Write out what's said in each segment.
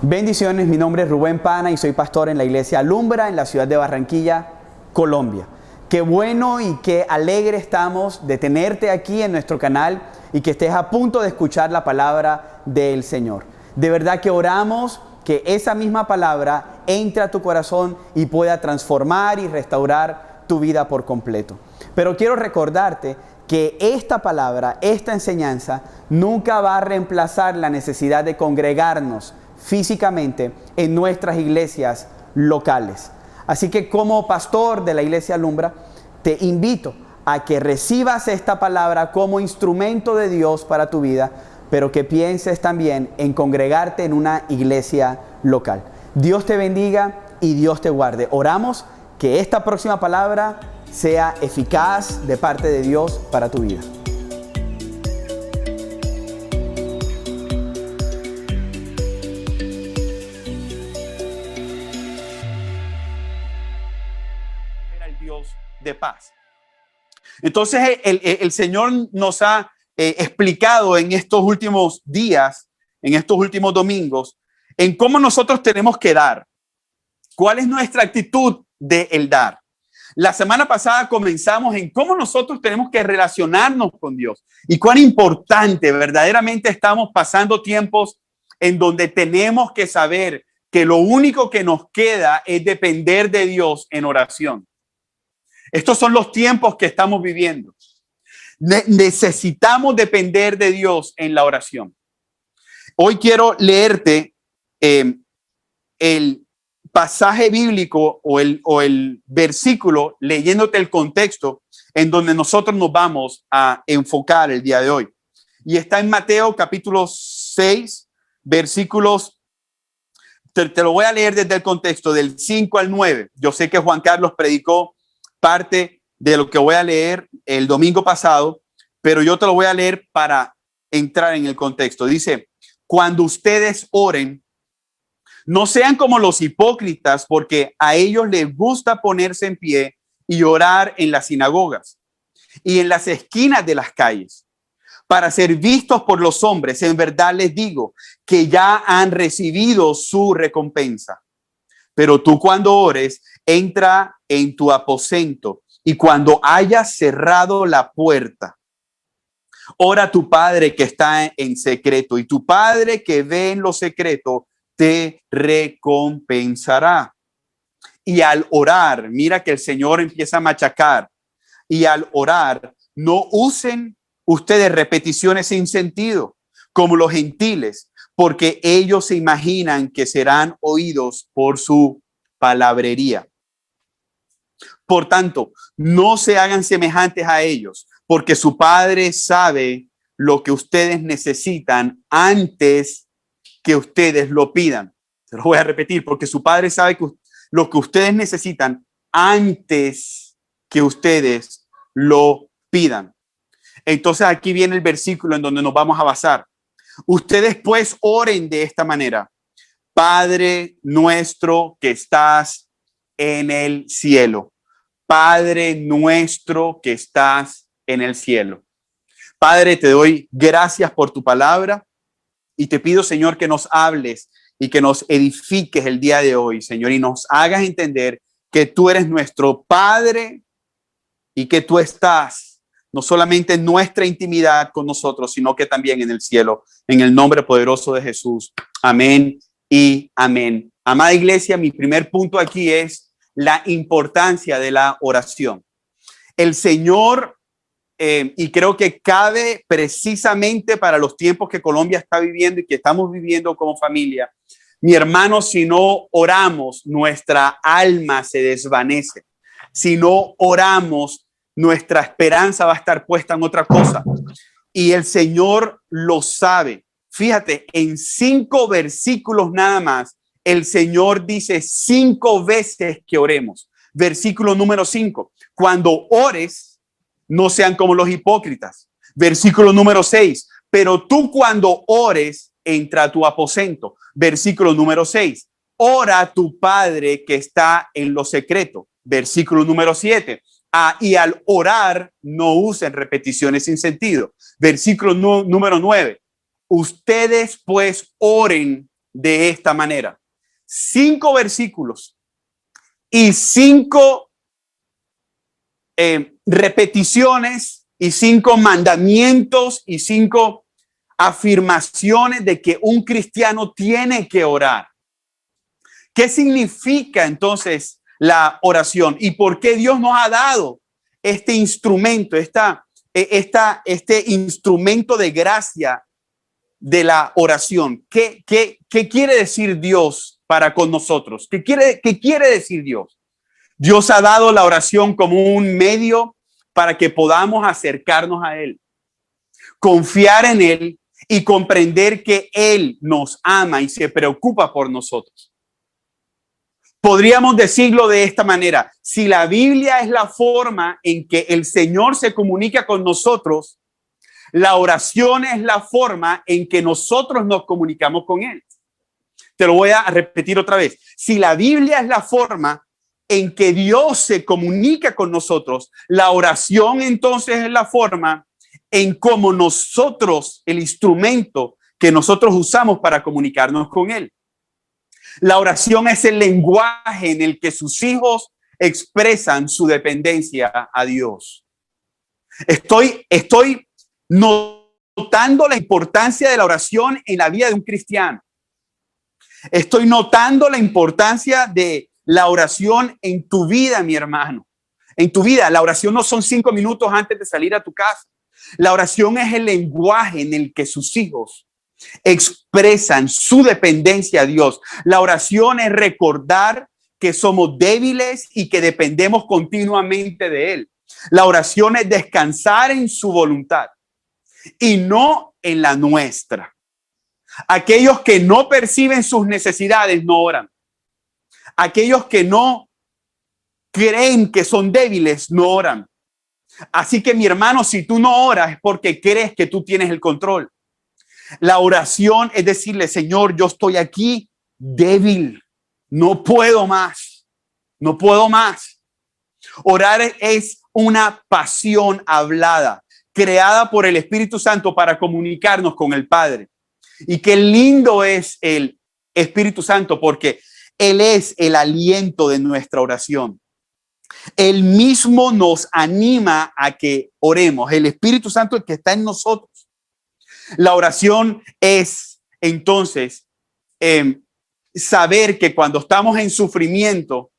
Bendiciones, mi nombre es Rubén Pana y soy pastor en la iglesia Alumbra en la ciudad de Barranquilla, Colombia. Qué bueno y qué alegre estamos de tenerte aquí en nuestro canal y que estés a punto de escuchar la palabra del Señor. De verdad que oramos que esa misma palabra entre a tu corazón y pueda transformar y restaurar tu vida por completo. Pero quiero recordarte que esta palabra, esta enseñanza, nunca va a reemplazar la necesidad de congregarnos físicamente en nuestras iglesias locales. Así que como pastor de la iglesia Alumbra, te invito a que recibas esta palabra como instrumento de Dios para tu vida, pero que pienses también en congregarte en una iglesia local. Dios te bendiga y Dios te guarde. Oramos que esta próxima palabra sea eficaz de parte de Dios para tu vida. De paz. Entonces el Señor nos ha explicado en estos últimos días, en estos últimos domingos, en cómo nosotros tenemos que dar. ¿Cuál es nuestra actitud de el dar? La semana pasada comenzamos en cómo nosotros tenemos que relacionarnos con Dios y cuán importante verdaderamente estamos pasando tiempos en donde tenemos que saber que lo único que nos queda es depender de Dios en oración. Estos son los tiempos que estamos viviendo. Necesitamos depender de Dios en la oración. Hoy quiero leerte el pasaje bíblico o el versículo, leyéndote el contexto en donde nosotros nos vamos a enfocar el día de hoy. Y está en Mateo capítulo 6, versículos, te lo voy a leer desde el contexto, del 5 al 9. Yo sé que Juan Carlos predicó parte de lo que voy a leer el domingo pasado, pero yo te lo voy a leer para entrar en el contexto. Dice, cuando ustedes oren, no sean como los hipócritas, porque a ellos les gusta ponerse en pie y orar en las sinagogas y en las esquinas de las calles, para ser vistos por los hombres. En verdad les digo que ya han recibido su recompensa. Pero tú cuando ores, entra en tu aposento y cuando hayas cerrado la puerta, ora a tu Padre que está en secreto, y tu Padre que ve en lo secreto te recompensará. Y al orar, mira que el Señor empieza a machacar, y al orar, no usen ustedes repeticiones sin sentido, como los gentiles, porque ellos se imaginan que serán oídos por su palabrería. Por tanto, no se hagan semejantes a ellos, porque su Padre sabe lo que ustedes necesitan antes que ustedes lo pidan. Se lo voy a repetir, porque su Padre sabe que lo que ustedes necesitan antes que ustedes lo pidan. Entonces aquí viene el versículo en donde nos vamos a basar. Ustedes pues oren de esta manera: Padre nuestro que estás en el cielo. Padre nuestro que estás en el cielo. Padre, te doy gracias por tu palabra y te pido, Señor, que nos hables y que nos edifiques el día de hoy, Señor, y nos hagas entender que tú eres nuestro Padre y que tú estás no solamente en nuestra intimidad con nosotros, sino que también en el cielo, en el nombre poderoso de Jesús. Amén y amén. Amada iglesia, mi primer punto aquí es la importancia de la oración. El Señor, y creo que cabe precisamente para los tiempos que Colombia está viviendo y que estamos viviendo como familia. Mi hermano, si no oramos, nuestra alma se desvanece. Si no oramos, nuestra esperanza va a estar puesta en otra cosa. Y el Señor lo sabe. Fíjate, en 5 versículos nada más, el Señor dice 5 veces que oremos. Versículo número 5. Cuando ores, no sean como los hipócritas. Versículo número 6. Pero tú cuando ores, entra a tu aposento. Versículo número 6. Ora a tu Padre que está en lo secreto. Versículo número 7. Y al orar, no usen repeticiones sin sentido. Versículo número 9. Ustedes pues oren de esta manera. 5 versículos y 5 repeticiones y 5 mandamientos y 5 afirmaciones de que un cristiano tiene que orar. ¿Qué significa entonces la oración? ¿Y por qué Dios nos ha dado este instrumento, este instrumento de gracia de la oración? ¿Qué quiere decir Dios para con nosotros? ¿Qué quiere decir Dios? Dios ha dado la oración como un medio para que podamos acercarnos a Él, confiar en Él y comprender que Él nos ama y se preocupa por nosotros. Podríamos decirlo de esta manera: si la Biblia es la forma en que el Señor se comunica con nosotros, la oración es la forma en que nosotros nos comunicamos con Él. Te lo voy a repetir otra vez. Si la Biblia es la forma en que Dios se comunica con nosotros, la oración entonces es la forma en cómo nosotros, el instrumento que nosotros usamos para comunicarnos con Él. La oración es el lenguaje en el que sus hijos expresan su dependencia a Dios. Estoy notando la importancia de la oración en la vida de un cristiano. Estoy notando la importancia de la oración en tu vida, mi hermano. En tu vida, la oración no son 5 minutos antes de salir a tu casa. La oración es el lenguaje en el que sus hijos expresan su dependencia a Dios. La oración es recordar que somos débiles y que dependemos continuamente de Él. La oración es descansar en su voluntad y no en la nuestra. Aquellos que no perciben sus necesidades no oran. Aquellos que no creen que son débiles no oran. Así que, mi hermano, si tú no oras es porque crees que tú tienes el control. La oración es decirle: Señor, yo estoy aquí débil, no puedo más, no puedo más. Orar es una pasión hablada, creada por el Espíritu Santo para comunicarnos con el Padre. Y qué lindo es el Espíritu Santo, porque Él es el aliento de nuestra oración. Él mismo nos anima a que oremos. El Espíritu Santo, el que está en nosotros. La oración es entonces saber que cuando estamos en sufrimiento,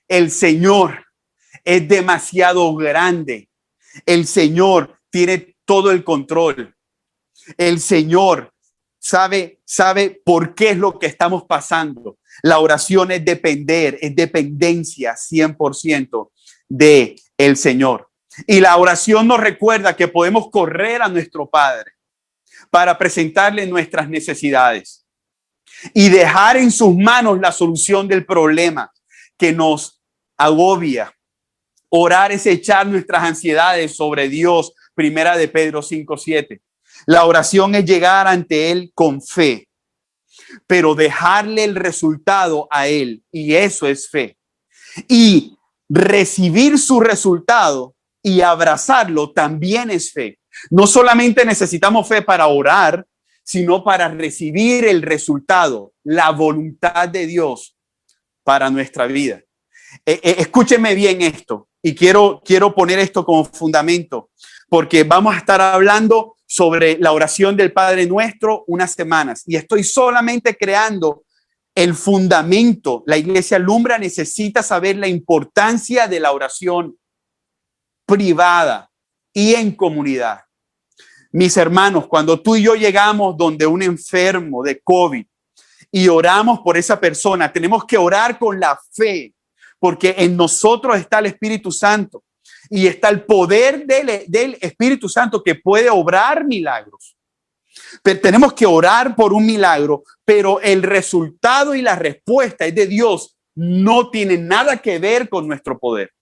el Señor es demasiado grande. El Señor tiene todo el control. El Señor sabe por qué es lo que estamos pasando. La oración es depender, es dependencia 100% de el Señor. Y la oración nos recuerda que podemos correr a nuestro Padre para presentarle nuestras necesidades y dejar en sus manos la solución del problema que nos agobia. Orar es echar nuestras ansiedades sobre Dios. Primera de Pedro 5:7. La oración es llegar ante Él con fe, pero dejarle el resultado a Él, y eso es fe. Y recibir su resultado y abrazarlo también es fe. No solamente necesitamos fe para orar, sino para recibir el resultado, la voluntad de Dios para nuestra vida. Escúchenme bien esto, y quiero poner esto como fundamento, porque vamos a estar hablando sobre la oración del Padre Nuestro unas semanas, y estoy solamente creando el fundamento. La iglesia Alumbra necesita saber la importancia de la oración privada y en comunidad. Mis hermanos, cuando tú y yo llegamos donde un enfermo de COVID y oramos por esa persona, tenemos que orar con la fe, porque en nosotros está el Espíritu Santo y está el poder del Espíritu Santo que puede obrar milagros. Pero tenemos que orar por un milagro, pero el resultado y la respuesta es de Dios. No tiene nada que ver con nuestro poder.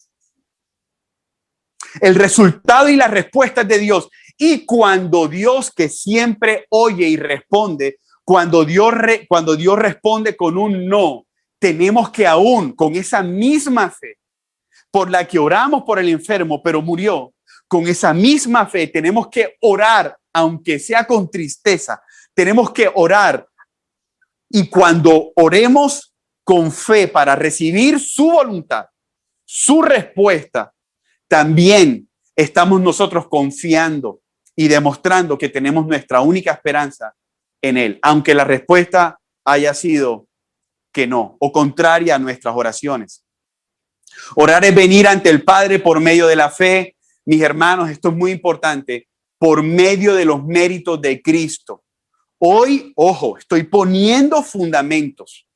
El resultado y la respuesta es de Dios. Y cuando Dios, que siempre oye y responde, cuando Dios responde con un no, tenemos que aún con esa misma fe por la que oramos por el enfermo, pero murió, con esa misma fe tenemos que orar, aunque sea con tristeza. Tenemos que orar Y cuando oremos con fe para recibir su voluntad, su respuesta, también estamos nosotros confiando y demostrando que tenemos nuestra única esperanza en Él, aunque la respuesta haya sido que no, o contraria a nuestras oraciones. Orar es venir ante el Padre por medio de la fe. Mis hermanos, esto es muy importante, por medio de los méritos de Cristo. Hoy, ojo, estoy poniendo fundamentos.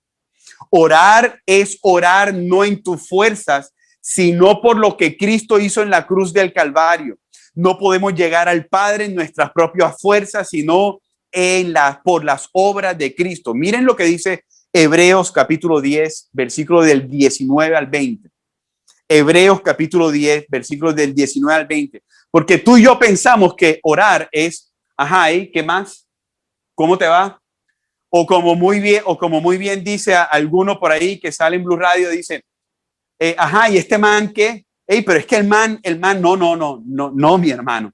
Orar es orar no en tus fuerzas, sino por lo que Cristo hizo en la cruz del Calvario. No podemos llegar al Padre en nuestras propias fuerzas, sino por las obras de Cristo. Miren lo que dice Hebreos capítulo 10, versículo del 19 al 20. Hebreos capítulo 10, versículos del 19 al 20. Porque tú y yo pensamos que orar es, ¿y qué más? ¿Cómo te va? O como muy bien dice alguno por ahí que sale en Blue Radio, dice, ¿y este man qué? Pero es que el man, no, mi hermano.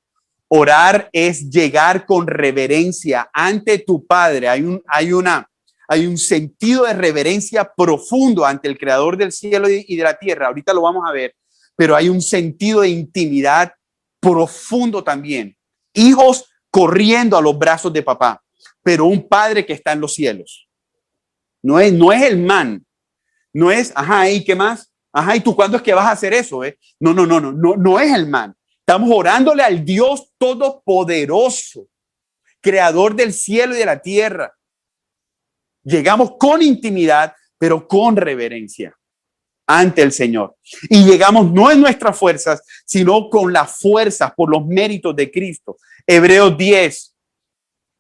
Orar es llegar con reverencia ante tu Padre. Hay un sentido de reverencia profundo ante el Creador del cielo y de la tierra. Ahorita lo vamos a ver, pero hay un sentido de intimidad profundo también. Hijos corriendo a los brazos de papá, pero un Padre que está en los cielos. No es el man. No es, ¿y qué más? ¿Y tú cuándo es que vas a hacer eso? No es el man. Estamos orándole al Dios todopoderoso, creador del cielo y de la tierra. Llegamos con intimidad, pero con reverencia ante el Señor. Y llegamos no en nuestras fuerzas, sino con las fuerzas por los méritos de Cristo. Hebreos 10,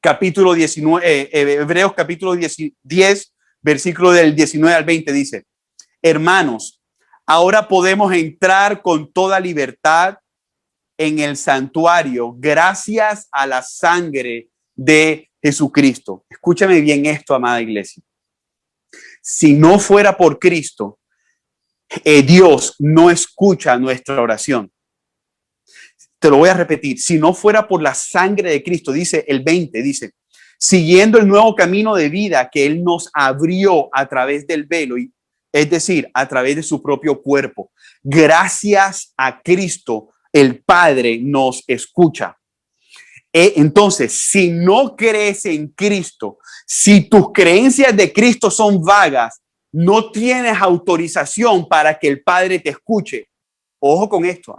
capítulo 19, Hebreos capítulo 10, versículo del 19 al 20 dice, hermanos, ahora podemos entrar con toda libertad en el santuario gracias a la sangre de Jesucristo. Escúchame bien esto, amada iglesia. Si no fuera por Cristo, Dios no escucha nuestra oración. Te lo voy a repetir. Si no fuera por la sangre de Cristo, dice el 20, dice, siguiendo el nuevo camino de vida que Él nos abrió a través del velo, es decir, a través de su propio cuerpo. Gracias a Cristo, el Padre nos escucha. Entonces, si no crees en Cristo, si tus creencias de Cristo son vagas, no tienes autorización para que el Padre te escuche. Ojo con esto.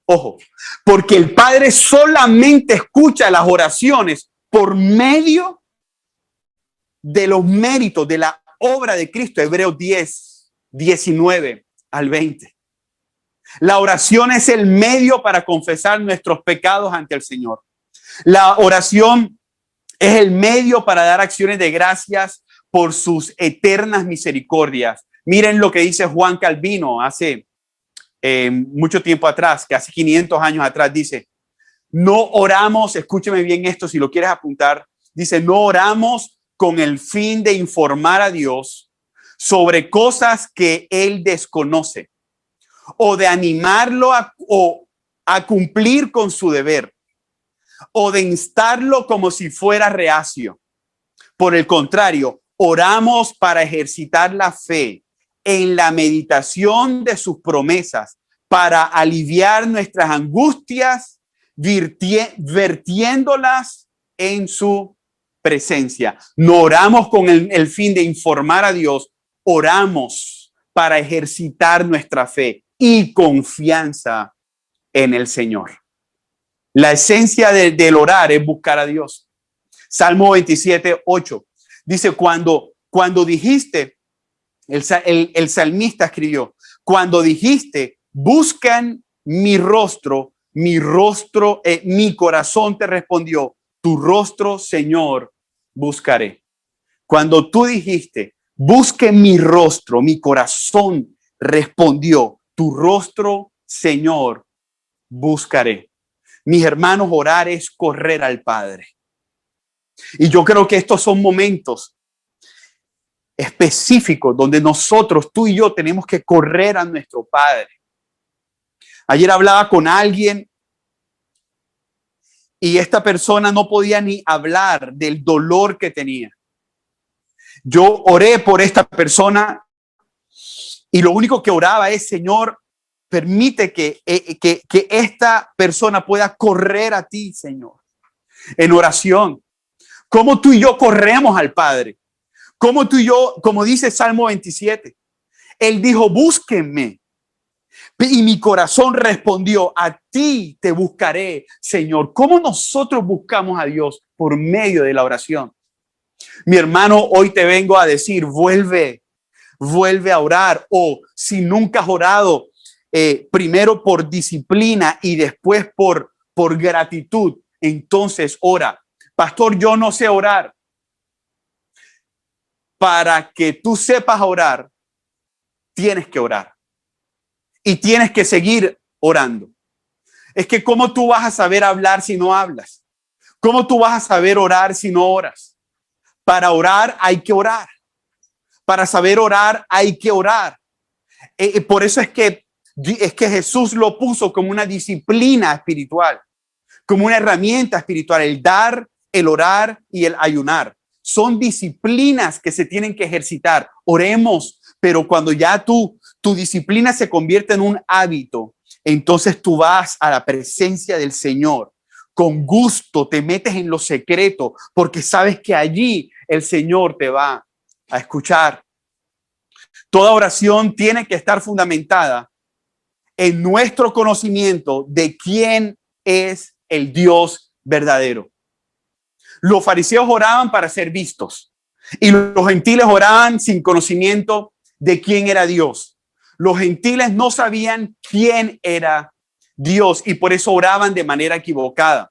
Ojo, porque el Padre solamente escucha las oraciones por medio de los méritos de la obra de Cristo. Hebreos 10, 19 al 20. La oración es el medio para confesar nuestros pecados ante el Señor. La oración es el medio para dar acciones de gracias por sus eternas misericordias. Miren lo que dice Juan Calvino hace mucho tiempo atrás, casi 500 años atrás, dice, no oramos, escúcheme bien esto si lo quieres apuntar, dice, no oramos con el fin de informar a Dios sobre cosas que Él desconoce o de animarlo a cumplir con su deber o de instarlo como si fuera reacio. Por el contrario, oramos para ejercitar la fe en la meditación de sus promesas para aliviar nuestras angustias, vertiéndolas en su presencia. No oramos con el fin de informar a Dios, oramos para ejercitar nuestra fe y confianza en el Señor. La esencia del orar es buscar a Dios. Salmo 27, 8 dice, cuando dijiste, el salmista escribió, cuando dijiste, buscan mi rostro, mi corazón te respondió, tu rostro, Señor, buscaré. Cuando tú dijiste, busque mi rostro, mi corazón respondió, tu rostro, Señor, buscaré. Mis hermanos, orar es correr al Padre. Y yo creo que estos son momentos específicos donde nosotros, tú y yo, tenemos que correr a nuestro Padre. Ayer hablaba con alguien y esta persona no podía ni hablar del dolor que tenía. Yo oré por esta persona y lo único que oraba es, Señor, permite que esta persona pueda correr a ti, Señor, en oración. Como tú y yo corremos al Padre. Como tú y yo, como dice Salmo 27, Él dijo, búsquenme. Y mi corazón respondió, a ti te buscaré, Señor. ¿Cómo nosotros buscamos a Dios? Por medio de la oración. Mi hermano, hoy te vengo a decir, vuelve a orar. O si nunca has orado, primero por disciplina y después por gratitud, entonces ora. Pastor, yo no sé orar. Para que tú sepas orar, tienes que orar. Y tienes que seguir orando. Es que ¿cómo tú vas a saber hablar si no hablas? ¿Cómo tú vas a saber orar si no oras? Para orar hay que orar. Para saber orar hay que orar. Por eso es que Jesús lo puso como una disciplina espiritual, como una herramienta espiritual, el dar, el orar y el ayunar. Son disciplinas que se tienen que ejercitar. Oremos, pero cuando ya tu disciplina se convierte en un hábito, entonces tú vas a la presencia del Señor. Con gusto te metes en lo secreto porque sabes que allí el Señor te va a escuchar. Toda oración tiene que estar fundamentada en nuestro conocimiento de quién es el Dios verdadero. Los fariseos oraban para ser vistos y los gentiles oraban sin conocimiento de quién era Dios. Los gentiles no sabían quién era Dios y por eso oraban de manera equivocada.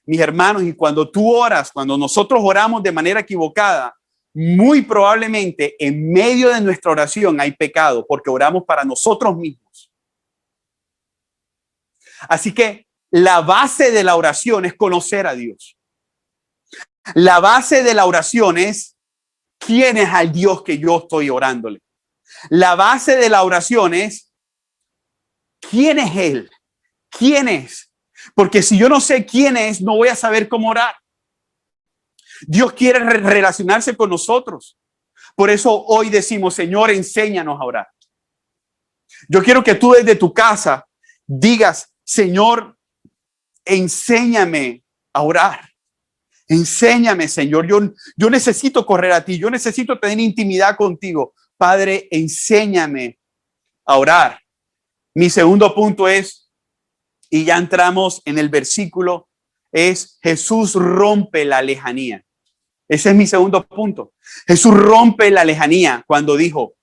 Mis hermanos, y cuando tú oras, cuando nosotros oramos de manera equivocada, muy probablemente en medio de nuestra oración hay pecado porque oramos para nosotros mismos. Así que la base de la oración es conocer a Dios. La base de la oración es quién es al Dios que yo estoy orándole. La base de la oración es quién es Él, quién es. Porque si yo no sé quién es, no voy a saber cómo orar. Dios quiere relacionarse con nosotros. Por eso hoy decimos, Señor, enséñanos a orar. Yo quiero que tú desde tu casa digas, Señor, enséñame a orar. Enséñame, Señor. Yo necesito correr a ti. Yo necesito tener intimidad contigo. Padre, enséñame a orar. Mi segundo punto es, y ya entramos en el versículo, es Jesús rompe la lejanía. Ese es mi segundo punto. Jesús rompe la lejanía cuando dijo,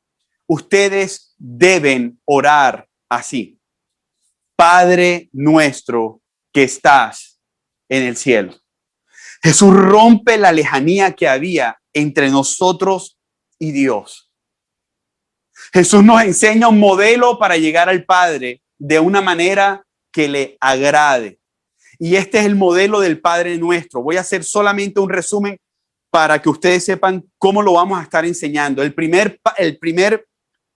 ustedes deben orar así. Padre nuestro que estás en el cielo. Jesús rompe la lejanía que había entre nosotros y Dios. Jesús nos enseña un modelo para llegar al Padre de una manera que le agrade. Y este es el modelo del Padre nuestro. Voy a hacer solamente un resumen para que ustedes sepan cómo lo vamos a estar enseñando. El primer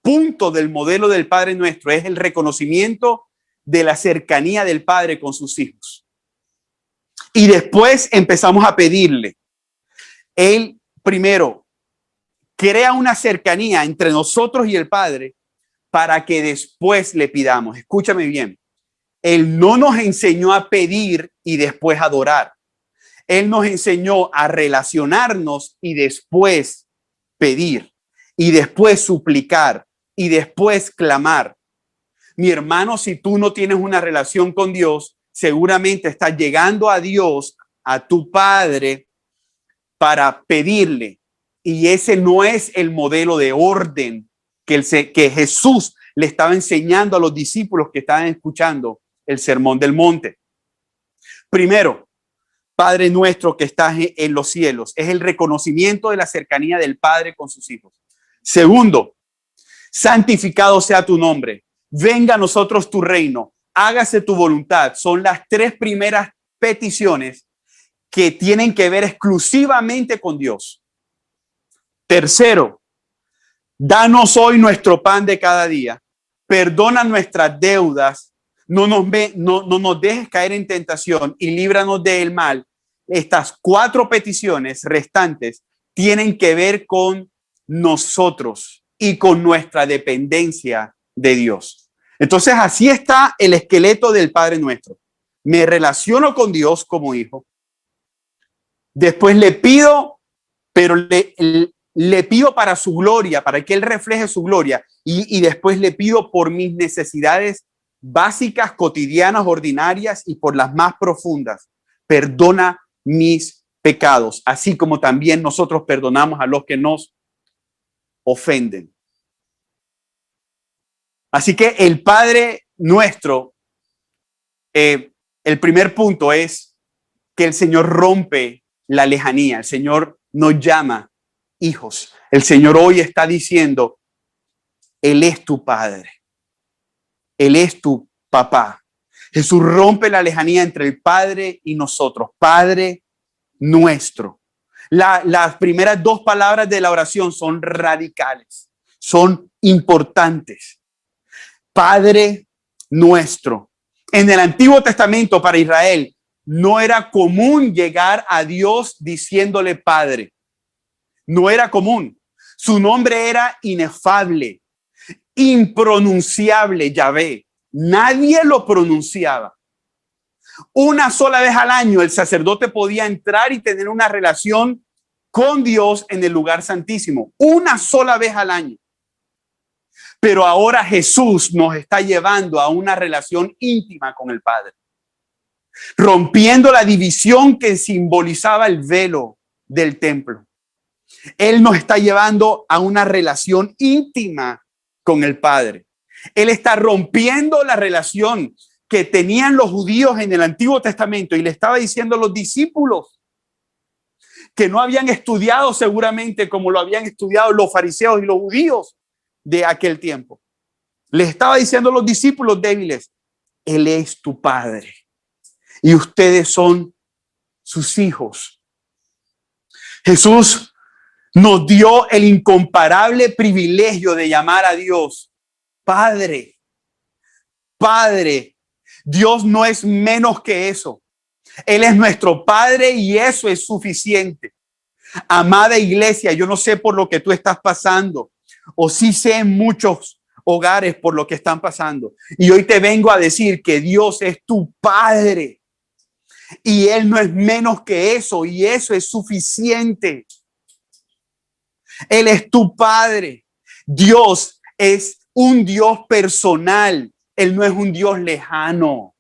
punto del modelo del Padre nuestro es el reconocimiento de la cercanía del Padre con sus hijos. Y después empezamos a pedirle. Él primero crea una cercanía entre nosotros y el Padre para que después le pidamos. Escúchame bien. Él no nos enseñó a pedir y después adorar. Él nos enseñó a relacionarnos y después pedir y después suplicar y después clamar. Mi hermano, si tú no tienes una relación con Dios, seguramente estás llegando a Dios, a tu Padre, para pedirle. Y ese no es el modelo de orden que Jesús le estaba enseñando a los discípulos que estaban escuchando el Sermón del Monte. Primero, Padre nuestro que estás en los cielos, es el reconocimiento de la cercanía del Padre con sus hijos. Segundo, santificado sea tu nombre, venga a nosotros tu reino, hágase tu voluntad. Son las tres primeras peticiones que tienen que ver exclusivamente con Dios. Tercero, danos hoy nuestro pan de cada día, perdona nuestras deudas, no nos dejes caer en tentación y líbranos del mal. Estas 4 peticiones restantes tienen que ver con nosotros y con nuestra dependencia de Dios. Entonces, así está el esqueleto del Padre Nuestro. Me relaciono con Dios como hijo. Después le pido, pero le pido para su gloria, para que Él refleje su gloria. Y después le pido por mis necesidades básicas, cotidianas, ordinarias y por las más profundas. Perdona mis pecados, así como también nosotros perdonamos a los que nos ofenden. Así que el Padre Nuestro, el primer punto es que el Señor rompe la lejanía. El Señor nos llama hijos. El Señor hoy está diciendo, Él es tu Padre. Él es tu papá. Jesús rompe la lejanía entre el Padre y nosotros. Padre Nuestro. Las primeras 2 palabras de la oración son radicales, son importantes. Padre Nuestro. En el Antiguo Testamento para Israel no era común llegar a Dios diciéndole Padre. No era común. Su nombre era inefable, impronunciable, Yahvé. Nadie lo pronunciaba. Una sola vez al año el sacerdote podía entrar y tener una relación con Dios en el lugar santísimo. Una sola vez al año. Pero ahora Jesús nos está llevando a una relación íntima con el Padre, rompiendo la división que simbolizaba el velo del templo. Él nos está llevando a una relación íntima con el Padre. Él está rompiendo la relación que tenían los judíos en el Antiguo Testamento y le estaba diciendo a los discípulos que no habían estudiado seguramente como lo habían estudiado los fariseos y los judíos de aquel tiempo. Les estaba diciendo a los discípulos débiles, Él es tu Padre y ustedes son sus hijos. Jesús nos dio el incomparable privilegio de llamar a Dios Padre. Padre. Dios no es menos que eso. Él es nuestro Padre y eso es suficiente. Amada iglesia, yo no sé por lo que tú estás pasando, o sí sé en muchos hogares por lo que están pasando. Y hoy te vengo a decir que Dios es tu Padre y Él no es menos que eso y eso es suficiente. Él es tu Padre. Dios es un Dios personal. Él no es un Dios lejano.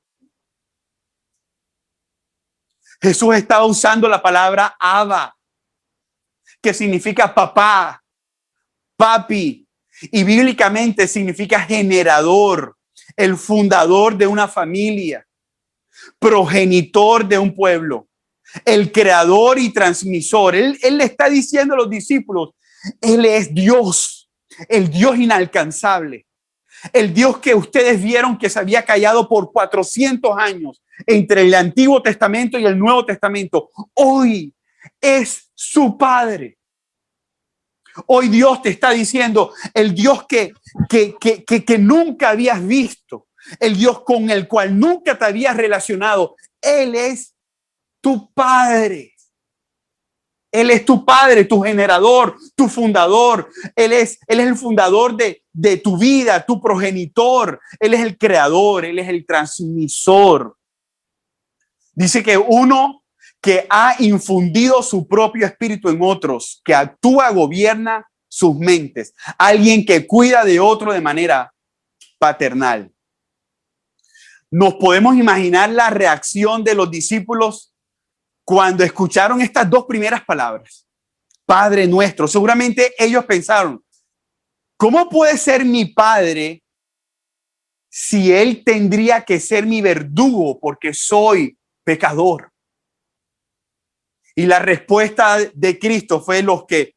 Jesús estaba usando la palabra Abba, que significa papá, papi, y bíblicamente significa generador, el fundador de una familia, progenitor de un pueblo, el creador y transmisor. Él le está diciendo a los discípulos, Él es Dios, el Dios inalcanzable. El Dios que ustedes vieron que se había callado por 400 años entre el Antiguo Testamento y el Nuevo Testamento, hoy es su Padre. Hoy Dios te está diciendo, el Dios que nunca habías visto, el Dios con el cual nunca te habías relacionado, Él es tu Padre. Él es tu Padre, tu generador, tu fundador. Él es el fundador de tu vida, tu progenitor. Él es el creador, Él es el transmisor. Dice que uno que ha infundido su propio espíritu en otros, que actúa, gobierna sus mentes. Alguien que cuida de otro de manera paternal. Nos podemos imaginar la reacción de los discípulos cuando escucharon estas 2 primeras palabras, Padre Nuestro. Seguramente ellos pensaron, ¿cómo puede ser mi Padre si Él tendría que ser mi verdugo porque soy pecador? Y la respuesta de Cristo fue los que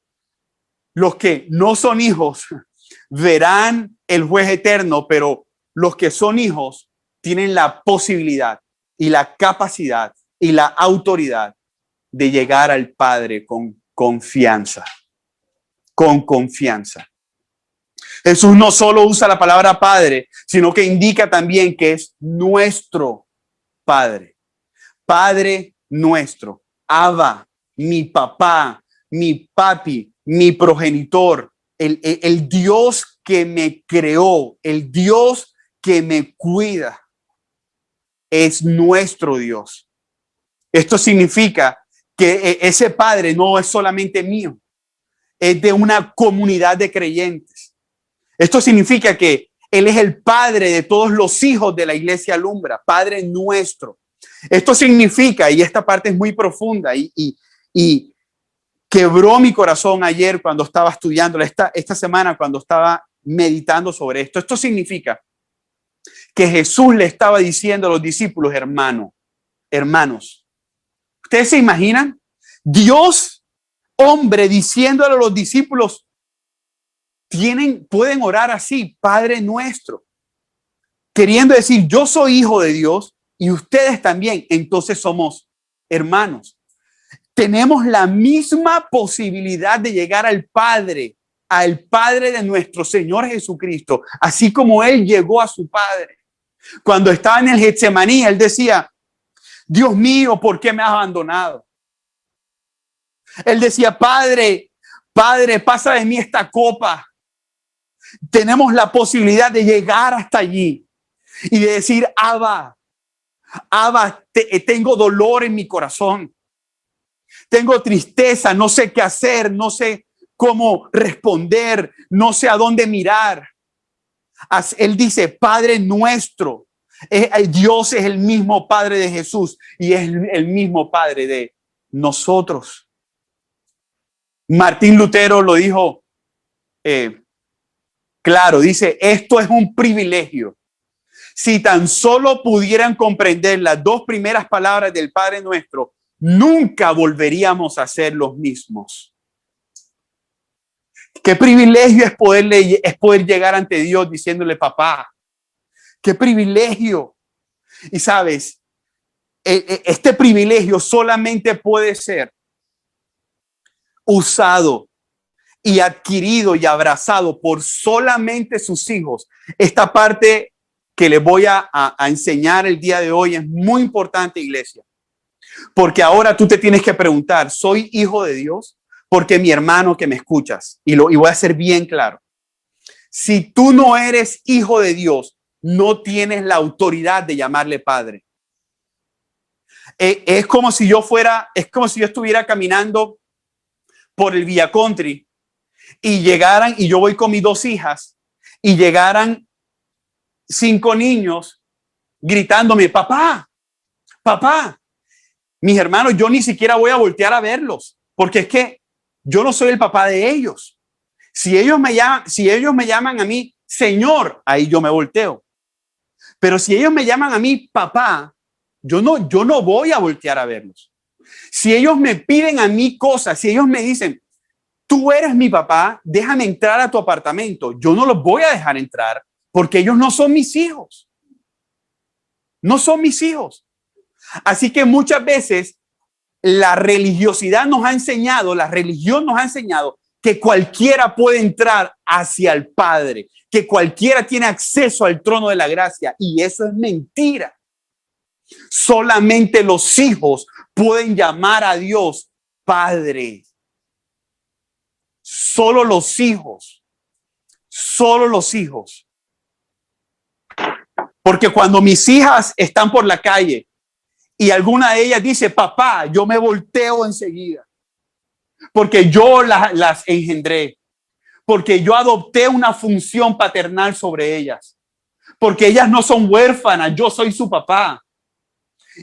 no son hijos verán el juez eterno, pero los que son hijos tienen la posibilidad y la capacidad y la autoridad de llegar al Padre con confianza. Con confianza. Jesús no solo usa la palabra Padre, sino que indica también que es nuestro Padre. Padre nuestro. Abba, mi papá, mi papi, mi progenitor, el Dios que me creó, el Dios que me cuida, es nuestro Dios. Esto significa que ese Padre no es solamente mío, es de una comunidad de creyentes. Esto significa que Él es el Padre de todos los hijos de la iglesia Alumbra, Padre nuestro. Esto significa, y esta parte es muy profunda y quebró mi corazón ayer cuando estaba estudiando, esta semana cuando estaba meditando sobre esto. Esto significa que Jesús le estaba diciendo a los discípulos, hermanos, ¿ustedes se imaginan? Dios, hombre, diciéndole a los discípulos, pueden orar así, Padre nuestro, queriendo decir, yo soy hijo de Dios y ustedes también, entonces somos hermanos. Tenemos la misma posibilidad de llegar al Padre de nuestro Señor Jesucristo, así como Él llegó a su Padre. Cuando estaba en el Getsemaní, Él decía, Dios mío, ¿por qué me has abandonado? Él decía, Padre, pasa de mí esta copa. Tenemos la posibilidad de llegar hasta allí y de decir, Abba, tengo dolor en mi corazón. Tengo tristeza, no sé qué hacer, no sé cómo responder, no sé a dónde mirar. Él dice, Padre nuestro. Dios es el mismo Padre de Jesús y es el mismo Padre de nosotros. Martín Lutero lo dijo claro, dice, esto es un privilegio. Si tan solo pudieran comprender las dos primeras palabras del Padre nuestro, nunca volveríamos a ser los mismos. Qué privilegio es poder llegar ante Dios diciéndole papá. Qué privilegio. Y sabes, este privilegio solamente puede ser usado y adquirido y abrazado por solamente sus hijos. Esta parte que les voy a enseñar el día de hoy es muy importante, iglesia. Porque ahora tú te tienes que preguntar, ¿soy hijo de Dios? Porque mi hermano que me escuchas, y voy a ser bien claro, si tú no eres hijo de Dios, no tienes la autoridad de llamarle padre. Es como si yo estuviera caminando por el Via Country y llegaran, y yo voy con mis dos hijas, y llegaran 5 niños gritándome, papá. Mis hermanos, yo ni siquiera voy a voltear a verlos, porque es que yo no soy el papá de ellos. Si ellos me llaman a mí, Señor, ahí yo me volteo. Pero si ellos me llaman a mí, papá, yo no voy a voltear a verlos. Si ellos me piden a mí cosas, si ellos me dicen, tú eres mi papá, déjame entrar a tu apartamento, yo no los voy a dejar entrar porque ellos no son mis hijos. No son mis hijos. Así que muchas veces la religión nos ha enseñado que cualquiera puede entrar hacia el Padre, que cualquiera tiene acceso al trono de la gracia, y eso es mentira. Solamente los hijos pueden llamar a Dios Padre. Solo los hijos. Porque cuando mis hijas están por la calle y alguna de ellas dice, papá, yo me volteo enseguida. Porque yo las engendré. Porque yo adopté una función paternal sobre ellas. Porque ellas no son huérfanas, yo soy su papá.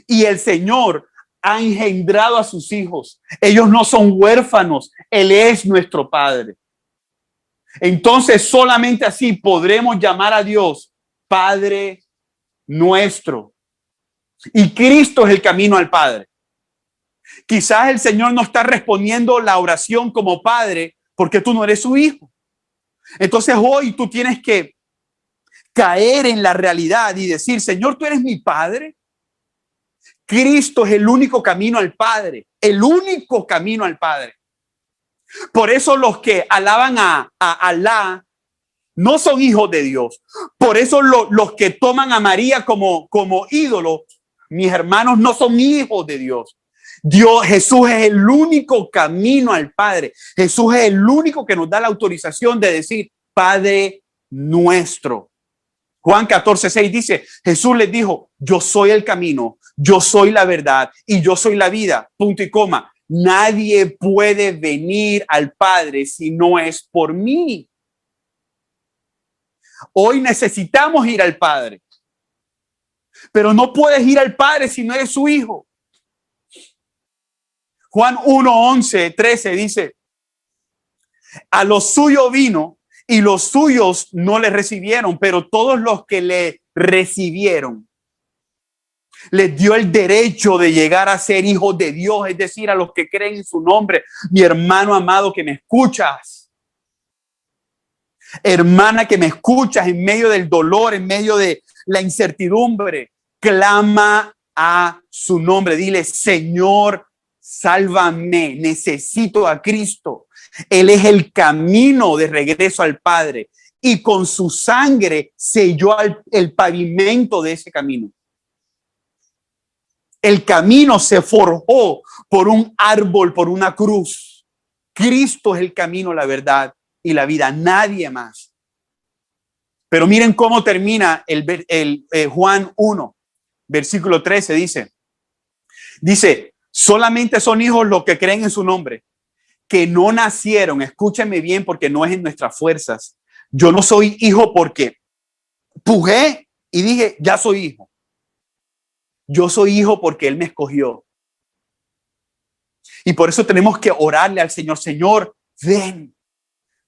Y el Señor ha engendrado a sus hijos. Ellos no son huérfanos, Él es nuestro Padre. Entonces solamente así podremos llamar a Dios Padre nuestro. Y Cristo es el camino al Padre. Quizás el Señor no está respondiendo la oración como Padre porque tú no eres su hijo. Entonces hoy tú tienes que caer en la realidad y decir, Señor, tú eres mi Padre. Cristo es el único camino al Padre, el único camino al Padre. Por eso los que alaban a Alá no son hijos de Dios. Por eso los que toman a María como ídolo, mis hermanos, no son hijos de Dios. Jesús es el único camino al Padre. Jesús es el único que nos da la autorización de decir Padre nuestro. Juan 14:6 dice, Jesús les dijo, yo soy el camino, yo soy la verdad y yo soy la vida, punto y coma. Nadie puede venir al Padre si no es por mí. Hoy necesitamos ir al Padre, pero no puedes ir al Padre si no eres su hijo. Juan 1:11-13 dice, a los suyos vino y los suyos no le recibieron, pero todos los que le recibieron, les dio el derecho de llegar a ser hijos de Dios, es decir, a los que creen en su nombre. Mi hermano amado que me escuchas, hermana que me escuchas en medio del dolor, en medio de la incertidumbre, clama a su nombre. Dile, Señor, sálvame, necesito a Cristo. Él es el camino de regreso al Padre y con su sangre selló el pavimento de ese camino. El camino se forjó por un árbol, por una cruz. Cristo es el camino, la verdad y la vida, nadie más. Pero miren cómo termina Juan 1, versículo 13, dice, solamente son hijos los que creen en su nombre, que no nacieron, escúchenme bien porque no es en nuestras fuerzas. Yo no soy hijo porque pujé y dije, ya soy hijo. Yo soy hijo porque Él me escogió. Y por eso tenemos que orarle al Señor. Señor, ven,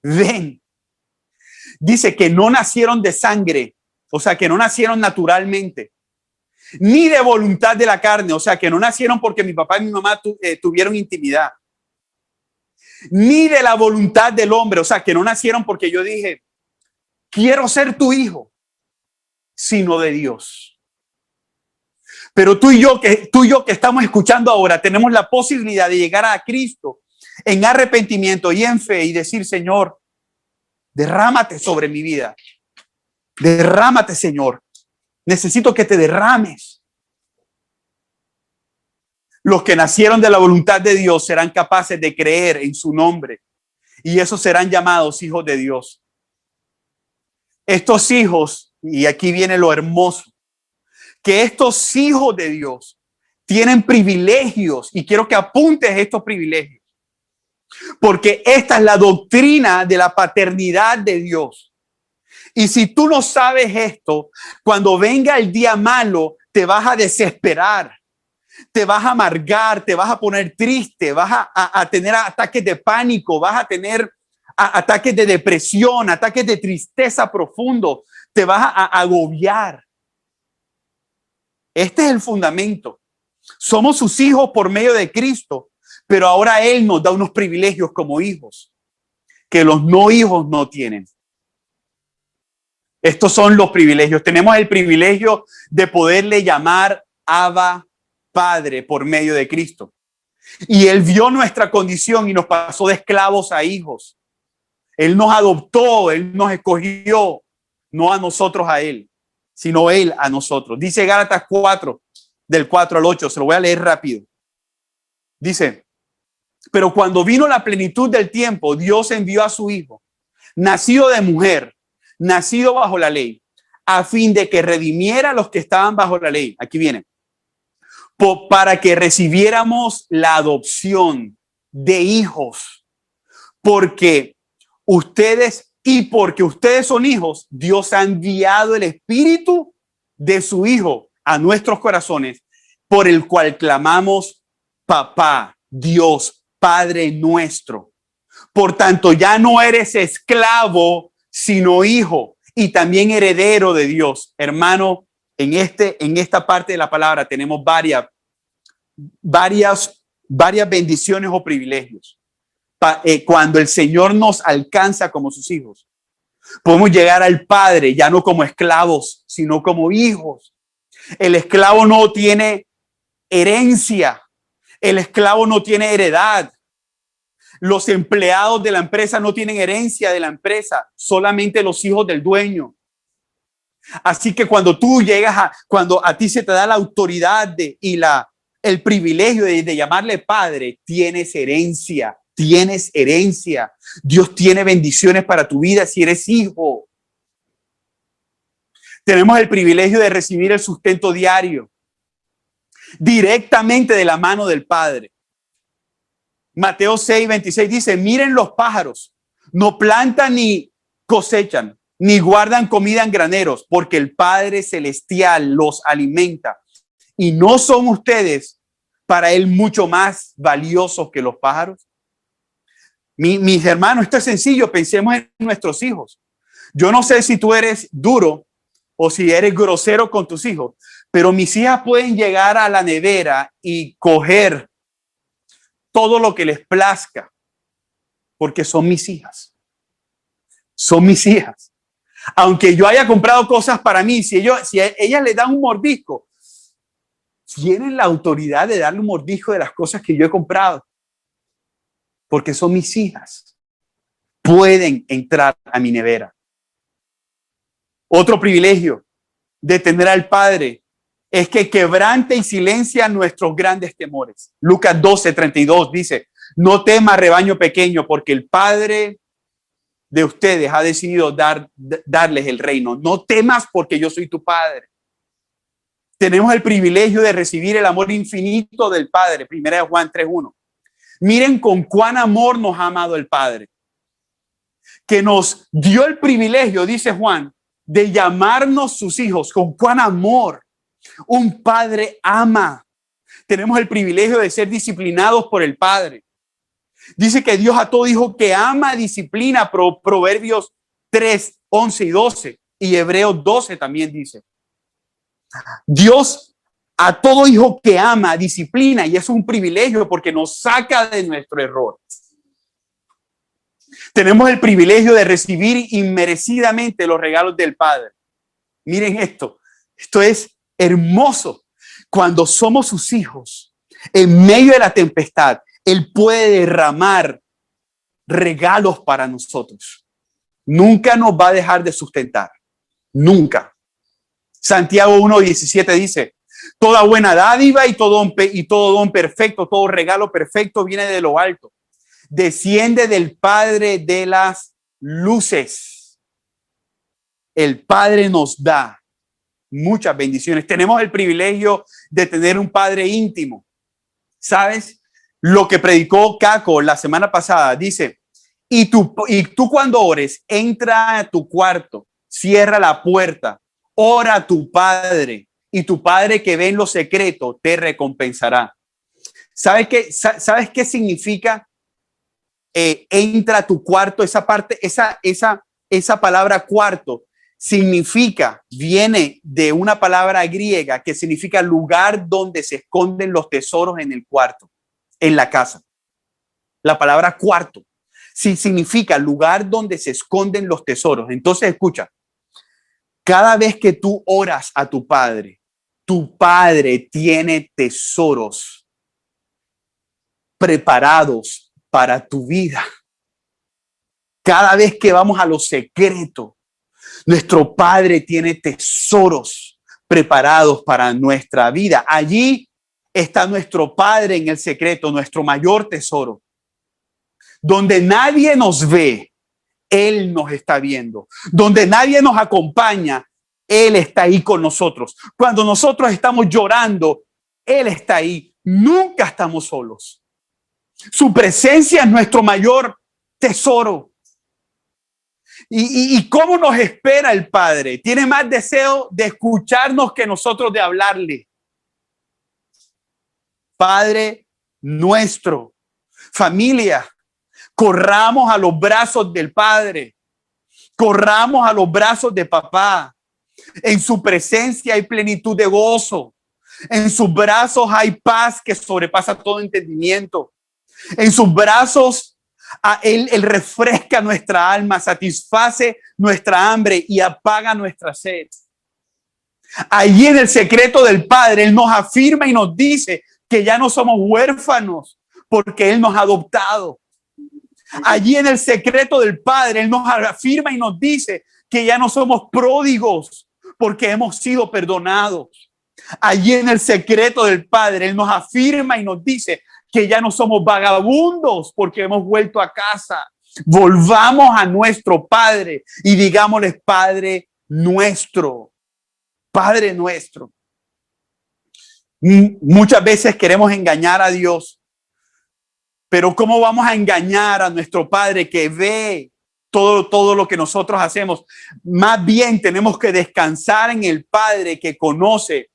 ven. Dice que no nacieron de sangre, o sea, que no nacieron naturalmente, ni de voluntad de la carne, o sea, que no nacieron porque mi papá y mi mamá tuvieron intimidad, ni de la voluntad del hombre, o sea, que no nacieron porque yo dije, quiero ser tu hijo, sino de Dios. Pero tú y yo que estamos escuchando ahora, tenemos la posibilidad de llegar a Cristo en arrepentimiento y en fe y decir, Señor, derrámate sobre mi vida. Derrámate, Señor. Necesito que te derrames. Los que nacieron de la voluntad de Dios serán capaces de creer en su nombre y esos serán llamados hijos de Dios. Estos hijos, y aquí viene lo hermoso, que estos hijos de Dios tienen privilegios y quiero que apuntes estos privilegios porque esta es la doctrina de la paternidad de Dios. Y si tú no sabes esto, cuando venga el día malo, te vas a desesperar, te vas a amargar, te vas a poner triste, vas a tener ataques de pánico, vas a tener ataques de depresión, ataques de tristeza profundo, te vas a agobiar. Este es el fundamento. Somos sus hijos por medio de Cristo, pero ahora Él nos da unos privilegios como hijos que los no hijos no tienen. Estos son los privilegios. Tenemos el privilegio de poderle llamar Abba Padre por medio de Cristo. Y Él vio nuestra condición y nos pasó de esclavos a hijos. Él nos adoptó, Él nos escogió, no a nosotros a Él, sino Él a nosotros. Dice Gálatas 4, del 4 al 8, se lo voy a leer rápido. Dice, pero cuando vino la plenitud del tiempo, Dios envió a su Hijo, nacido de mujer, nacido bajo la ley, a fin de que redimiera a los que estaban bajo la ley. Aquí viene. Para que recibiéramos la adopción de hijos. Porque ustedes son hijos, Dios ha enviado el Espíritu de su Hijo a nuestros corazones, por el cual clamamos, Papá, Dios, Padre nuestro. Por tanto, ya no eres esclavo, sino hijo y también heredero de Dios. Hermano, en esta parte de la palabra tenemos varias bendiciones o privilegios. Cuando el Señor nos alcanza como sus hijos, podemos llegar al Padre ya no como esclavos, sino como hijos. El esclavo no tiene herencia. El esclavo no tiene heredad. Los empleados de la empresa no tienen herencia de la empresa, solamente los hijos del dueño. Así que cuando tú llegas cuando a ti se te da la autoridad el privilegio de llamarle padre, tienes herencia, tienes herencia. Dios tiene bendiciones para tu vida si eres hijo. Tenemos el privilegio de recibir el sustento diario directamente de la mano del Padre. Mateo 6:26 dice, miren los pájaros, no plantan ni cosechan, ni guardan comida en graneros, porque el Padre Celestial los alimenta. ¿Y no son ustedes para Él mucho más valiosos que los pájaros? Mis hermanos, esto es sencillo, pensemos en nuestros hijos. Yo no sé si tú eres duro o si eres grosero con tus hijos, pero mis hijas pueden llegar a la nevera y coger todo lo que les plazca, porque son mis hijas. Son mis hijas. Aunque yo haya comprado cosas para mí, si ellas le dan un mordisco, tienen la autoridad de darle un mordisco de las cosas que yo he comprado, porque son mis hijas. Pueden entrar a mi nevera. Otro privilegio de tener al Padre es que quebrante y silencia nuestros grandes temores. Lucas 12:32 dice, no temas, rebaño pequeño, porque el Padre de ustedes ha decidido darles el reino. No temas porque yo soy tu Padre. Tenemos el privilegio de recibir el amor infinito del Padre. 1 Juan 3:1. Miren con cuán amor nos ha amado el Padre, que nos dio el privilegio, dice Juan, de llamarnos sus hijos. Con cuán amor un padre ama. Tenemos el privilegio de ser disciplinados por el Padre. Dice que Dios a todo hijo que ama disciplina. Proverbios 3:11 y 12. Y Hebreos 12 también dice. Dios a todo hijo que ama disciplina, y es un privilegio porque nos saca de nuestro error. Tenemos el privilegio de recibir inmerecidamente los regalos del Padre. Miren esto es hermoso. Cuando somos sus hijos, en medio de la tempestad, Él puede derramar regalos para nosotros. Nunca nos va a dejar de sustentar. Nunca. Santiago 1:17 dice, toda buena dádiva y todo don perfecto, todo regalo perfecto viene de lo alto. Desciende del Padre de las luces. El Padre nos da muchas bendiciones. Tenemos el privilegio de tener un Padre íntimo. ¿Sabes? Lo que predicó Caco la semana pasada dice, y tú cuando ores, entra a tu cuarto, cierra la puerta, ora a tu Padre, y tu Padre que ve en lo secreto te recompensará. ¿Sabes qué significa? Entra a tu cuarto, esa parte, esa palabra cuarto viene de una palabra griega que significa lugar donde se esconden los tesoros en el cuarto, en la casa. La palabra cuarto sí significa lugar donde se esconden los tesoros. Entonces, escucha, cada vez que tú oras a tu Padre tiene tesoros preparados para tu vida. Cada vez que vamos a lo secreto, nuestro Padre tiene tesoros preparados para nuestra vida. Allí está nuestro Padre en el secreto, nuestro mayor tesoro. Donde nadie nos ve, Él nos está viendo. Donde nadie nos acompaña, Él está ahí con nosotros. Cuando nosotros estamos llorando, Él está ahí. Nunca estamos solos. Su presencia es nuestro mayor tesoro. ¿Y cómo nos espera el Padre? Tiene más deseo de escucharnos que nosotros de hablarle. Padre nuestro, familia, corramos a los brazos del Padre. Corramos a los brazos de papá. En su presencia hay plenitud de gozo. En sus brazos hay paz que sobrepasa todo entendimiento. En sus brazos Él refresca nuestra alma, satisface nuestra hambre y apaga nuestra sed. Allí en el secreto del Padre, Él nos afirma y nos dice que ya no somos huérfanos porque Él nos ha adoptado. Allí en el secreto del Padre, Él nos afirma y nos dice que ya no somos pródigos porque hemos sido perdonados. Allí en el secreto del Padre, Él nos afirma y nos dice que ya no somos vagabundos porque hemos vuelto a casa. Volvamos a nuestro Padre y digámosle: Padre nuestro, Padre nuestro. Muchas veces queremos engañar a Dios, pero ¿cómo vamos a engañar a nuestro Padre que ve todo lo que nosotros hacemos? Más bien tenemos que descansar en el Padre que conoce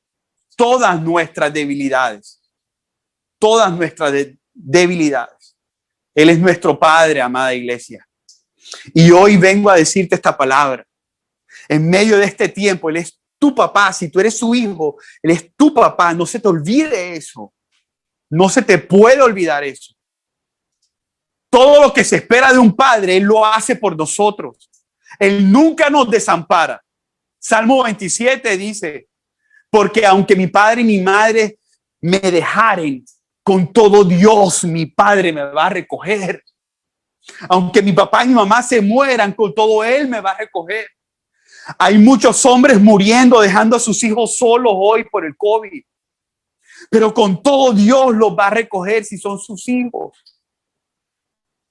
todas nuestras debilidades. Todas nuestras debilidades. Él es nuestro Padre, amada iglesia. Y hoy vengo a decirte esta palabra. En medio de este tiempo, Él es tu papá. Si tú eres su hijo, Él es tu papá. No se te olvide eso. No se te puede olvidar eso. Todo lo que se espera de un padre, Él lo hace por nosotros. Él nunca nos desampara. Salmo 27 dice: porque aunque mi padre y mi madre me dejaren, con todo Dios, mi Padre me va a recoger. Aunque mi papá y mi mamá se mueran, con todo Él me va a recoger. Hay muchos hombres muriendo, dejando a sus hijos solos hoy por el COVID. Pero con todo Dios los va a recoger si son sus hijos.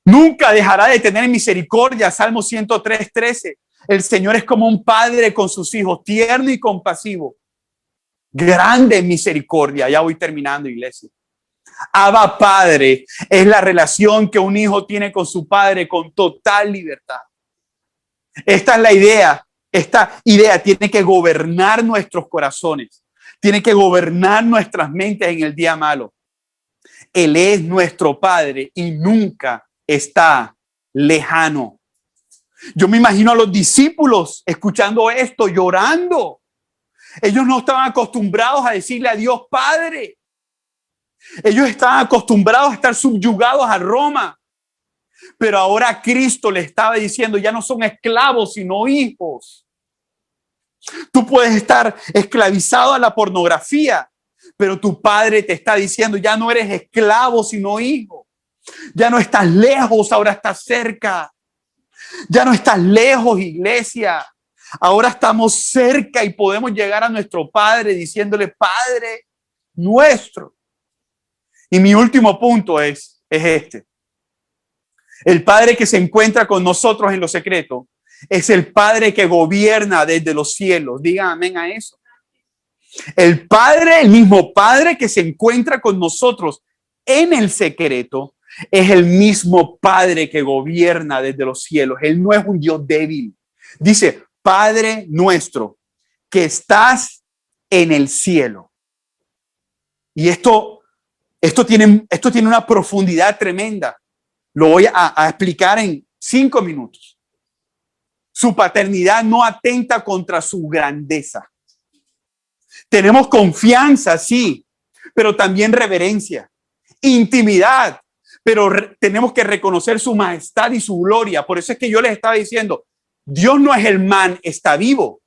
Nunca dejará de tener misericordia. Salmo 103:13. El Señor es como un padre con sus hijos, tierno y compasivo. Grande en misericordia. Ya voy terminando, iglesia. Abba Padre es la relación que un hijo tiene con su padre con total libertad. Esta es la idea. Esta idea tiene que gobernar nuestros corazones. Tiene que gobernar nuestras mentes en el día malo. Él es nuestro Padre y nunca está lejano. Yo me imagino a los discípulos escuchando esto, llorando. Ellos no estaban acostumbrados a decirle a Dios Padre. Ellos estaban acostumbrados a estar subyugados a Roma. Pero ahora Cristo le estaba diciendo: ya no son esclavos, sino hijos. Tú puedes estar esclavizado a la pornografía, pero tu Padre te está diciendo: ya no eres esclavo, sino hijo. Ya no estás lejos, ahora estás cerca. Ya no estás lejos, iglesia. Ahora estamos cerca y podemos llegar a nuestro Padre diciéndole: Padre nuestro. Y mi último punto es este. El Padre que se encuentra con nosotros en lo secreto es el Padre que gobierna desde los cielos. Digan amén a eso. El Padre, el mismo Padre que se encuentra con nosotros en el secreto, es el mismo Padre que gobierna desde los cielos. Él no es un Dios débil. Dice: Padre nuestro que estás en el cielo. Y esto tiene una profundidad tremenda. Lo voy a explicar en 5 minutos. Su paternidad no atenta contra su grandeza. Tenemos confianza, sí, pero también reverencia, intimidad, pero tenemos que reconocer su majestad y su gloria. Por eso es que yo les estaba diciendo: Dios no es el man, está vivo.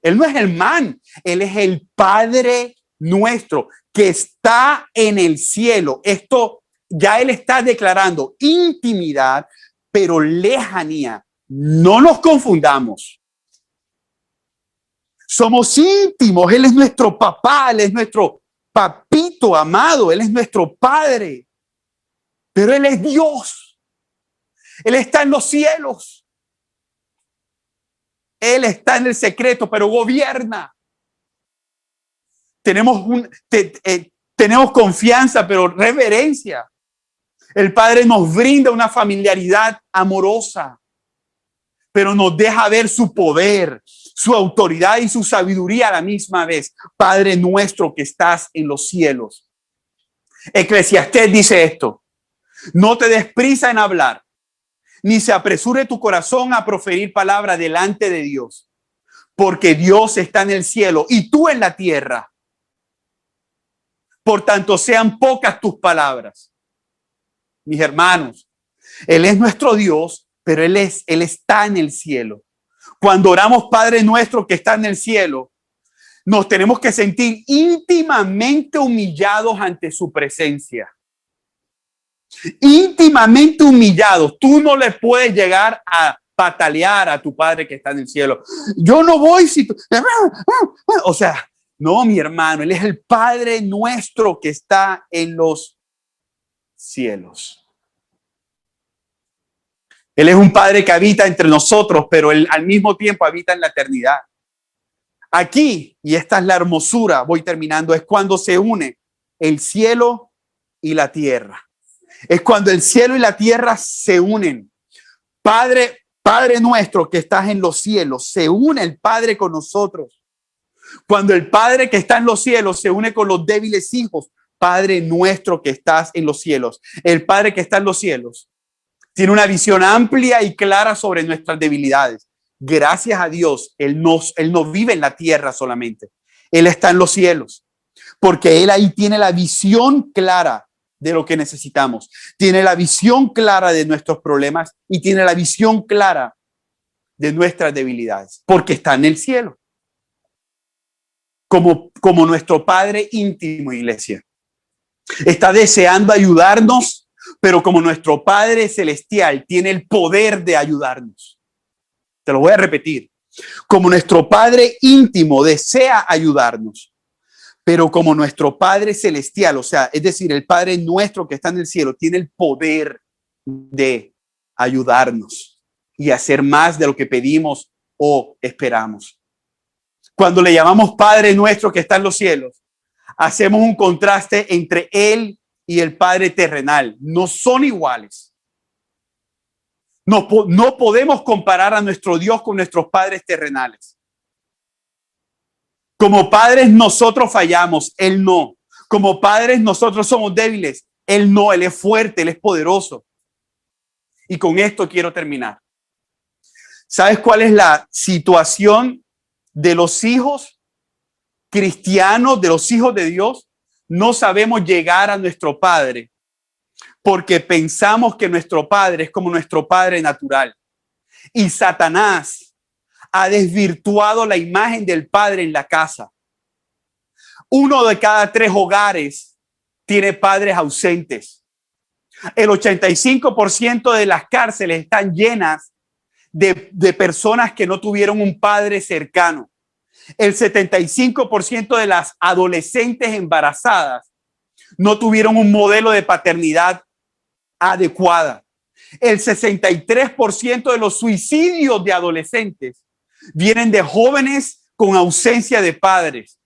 Él no es el man, Él es el Padre nuestro que está en el cielo. Esto ya Él está declarando intimidad, pero lejanía. No nos confundamos. Somos íntimos. Él es nuestro papá, Él es nuestro papito amado, Él es nuestro Padre. Pero Él es Dios. Él está en los cielos. Él está en el secreto, pero gobierna. Tenemos confianza, pero reverencia. El Padre nos brinda una familiaridad amorosa, pero nos deja ver su poder, su autoridad y su sabiduría a la misma vez. Padre nuestro que estás en los cielos. Eclesiastés dice esto: no te des prisa en hablar, ni se apresure tu corazón a proferir palabra delante de Dios, porque Dios está en el cielo y tú en la tierra. Por tanto, sean pocas tus palabras. Mis hermanos, Él es nuestro Dios, pero Él está en el cielo. Cuando oramos Padre nuestro que está en el cielo, nos tenemos que sentir íntimamente humillados ante su presencia. íntimamente humillados. Tú no le puedes llegar a patalear a tu Padre que está en el cielo. Yo no voy si tú... O sea, no, mi hermano, Él es el Padre nuestro que está en los cielos. Él es un Padre que habita entre nosotros, pero Él al mismo tiempo habita en la eternidad. Aquí, y esta es la hermosura, voy terminando, es cuando se une el cielo y la tierra. Es cuando el cielo y la tierra se unen. Padre nuestro que estás en los cielos, se une el Padre con nosotros. Cuando el Padre que está en los cielos se une con los débiles hijos, Padre nuestro que estás en los cielos. El Padre que está en los cielos tiene una visión amplia y clara sobre nuestras debilidades. Gracias a Dios, Él no vive en la tierra solamente. Él está en los cielos, porque Él ahí tiene la visión clara de lo que necesitamos. Tiene la visión clara de nuestros problemas y tiene la visión clara de nuestras debilidades, porque está en el cielo. Como nuestro Padre íntimo, iglesia. Está deseando ayudarnos, pero como nuestro Padre celestial tiene el poder de ayudarnos. Te lo voy a repetir. Como nuestro Padre íntimo desea ayudarnos, pero como nuestro Padre celestial, o sea, es decir, el Padre nuestro que está en el cielo, tiene el poder de ayudarnos y hacer más de lo que pedimos o esperamos. Cuando le llamamos Padre nuestro que está en los cielos, hacemos un contraste entre Él y el Padre terrenal. No son iguales. No podemos comparar a nuestro Dios con nuestros padres terrenales. Como padres nosotros fallamos, Él no. Como padres nosotros somos débiles, Él no. Él es fuerte, Él es poderoso. Y con esto quiero terminar. ¿Sabes cuál es la situación de los hijos cristianos, de los hijos de Dios? No sabemos llegar a nuestro Padre porque pensamos que nuestro Padre es como nuestro Padre natural. Y Satanás ha desvirtuado la imagen del Padre en la casa. 1 de cada 3 hogares tiene padres ausentes. El 85% de las cárceles están llenas de personas que no tuvieron un padre cercano. El 75% de las adolescentes embarazadas no tuvieron un modelo de paternidad adecuada. El 63% de los suicidios de adolescentes vienen de jóvenes con ausencia de padres.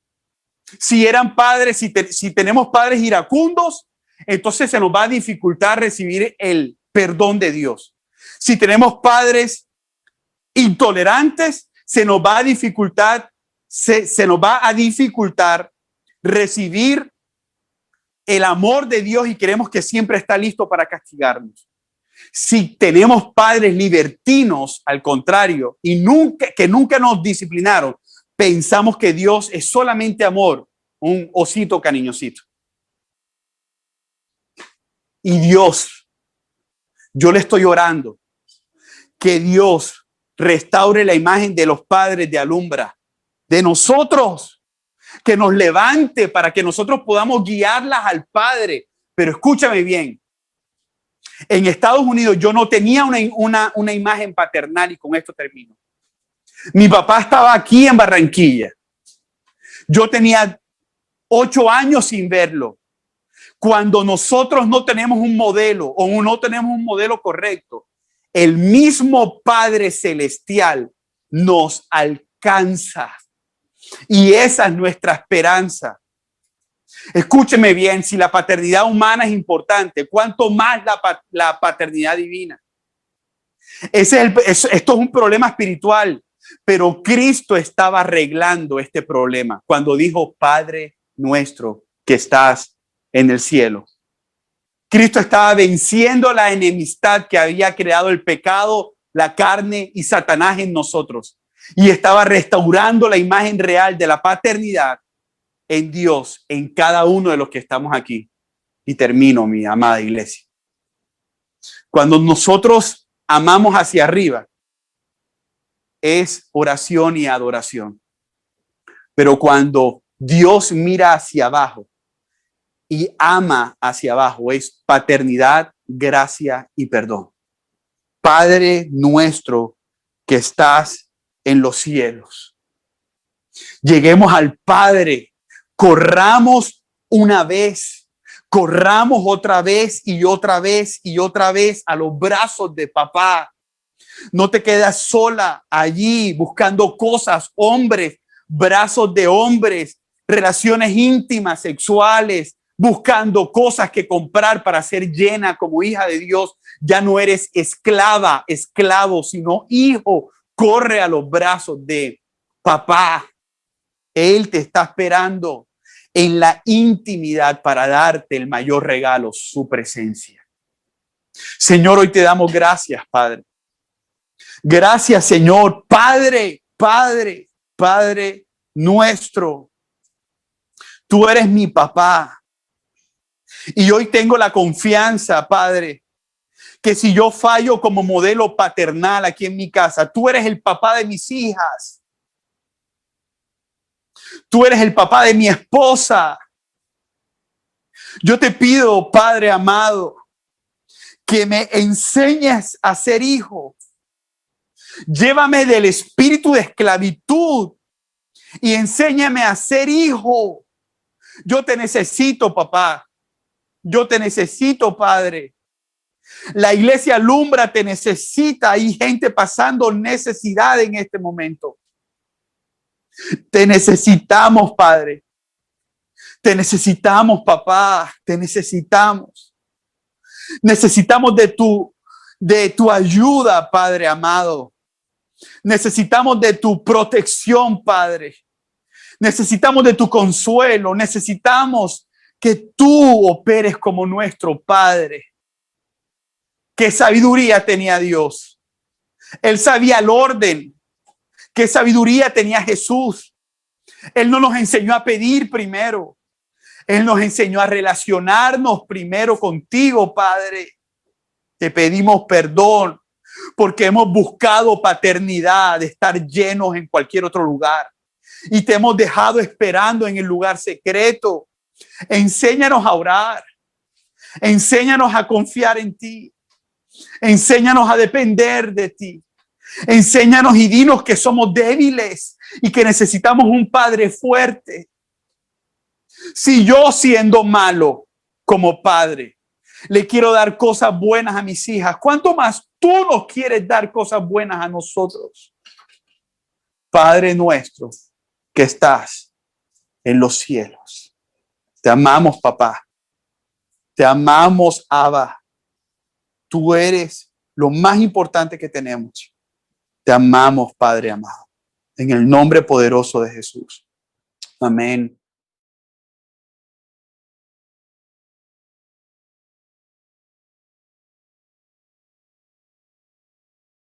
Si eran padres, si tenemos padres iracundos, entonces se nos va a dificultar recibir el perdón de Dios. Si tenemos padres intolerantes, se nos va a dificultar recibir el amor de Dios y creemos que siempre está listo para castigarnos. Si tenemos padres libertinos, al contrario, y que nunca nos disciplinaron, pensamos que Dios es solamente amor, un osito cariñosito. Y Dios, yo le estoy orando que Dios restaure la imagen de los padres de Alumbra, de nosotros, que nos levante para que nosotros podamos guiarlas al Padre. Pero escúchame bien, en Estados Unidos yo no tenía una imagen paternal y con esto termino. Mi papá estaba aquí en Barranquilla. Yo tenía 8 años sin verlo. Cuando nosotros no tenemos un modelo o no tenemos un modelo correcto, el mismo Padre Celestial nos alcanza. Y esa es nuestra esperanza. Escúcheme bien, si la paternidad humana es importante, ¿cuánto más la paternidad divina? Esto es un problema espiritual, pero Cristo estaba arreglando este problema cuando dijo, Padre nuestro que estás en el cielo. Cristo estaba venciendo la enemistad que había creado el pecado, la carne y Satanás en nosotros. Y estaba restaurando la imagen real de la paternidad en Dios, en cada uno de los que estamos aquí. Y termino, mi amada iglesia. Cuando nosotros amamos hacia arriba, es oración y adoración. Pero cuando Dios mira hacia abajo y ama hacia abajo. Es paternidad, gracia y perdón. Padre nuestro que estás en los cielos. Lleguemos al Padre. Corramos una vez. Corramos otra vez y otra vez y otra vez a los brazos de papá. No te quedas sola allí buscando cosas, hombres, brazos de hombres, relaciones íntimas, sexuales, buscando cosas que comprar para ser llena como hija de Dios. Ya no eres esclava, esclavo, sino hijo. Corre a los brazos de papá. Él te está esperando en la intimidad para darte el mayor regalo, su presencia. Señor, hoy te damos gracias, Padre. Gracias, Señor, Padre, Padre, Padre nuestro. Tú eres mi papá. Y hoy tengo la confianza, Padre, que si yo fallo como modelo paternal aquí en mi casa, tú eres el papá de mis hijas. Tú eres el papá de mi esposa. Yo te pido, Padre amado, que me enseñes a ser hijo. Llévame del espíritu de esclavitud y enséñame a ser hijo. Yo te necesito, papá. Yo te necesito, Padre. La iglesia Alumbra te necesita. Hay gente pasando necesidad en este momento. Te necesitamos, Padre. Te necesitamos, papá. Te necesitamos. Necesitamos de tu ayuda, Padre amado. Necesitamos de tu protección, Padre. Necesitamos de tu consuelo. Necesitamos que tú operes como nuestro Padre. ¿Qué sabiduría tenía Dios? Él sabía el orden. ¿Qué sabiduría tenía Jesús? Él no nos enseñó a pedir primero. Él nos enseñó a relacionarnos primero contigo, Padre. Te pedimos perdón porque hemos buscado paternidad, de estar llenos en cualquier otro lugar. Y te hemos dejado esperando en el lugar secreto. Enséñanos a orar. Enséñanos a confiar en ti. Enséñanos a depender de ti. Enséñanos y dinos que somos débiles y que necesitamos un Padre fuerte. Si yo, siendo malo como padre, le quiero dar cosas buenas a mis hijas, ¿cuánto más tú nos quieres dar cosas buenas a nosotros? Padre nuestro que estás en los cielos. Te amamos, papá. Te amamos, Abba. Tú eres lo más importante que tenemos. Te amamos, Padre amado. En el nombre poderoso de Jesús. Amén.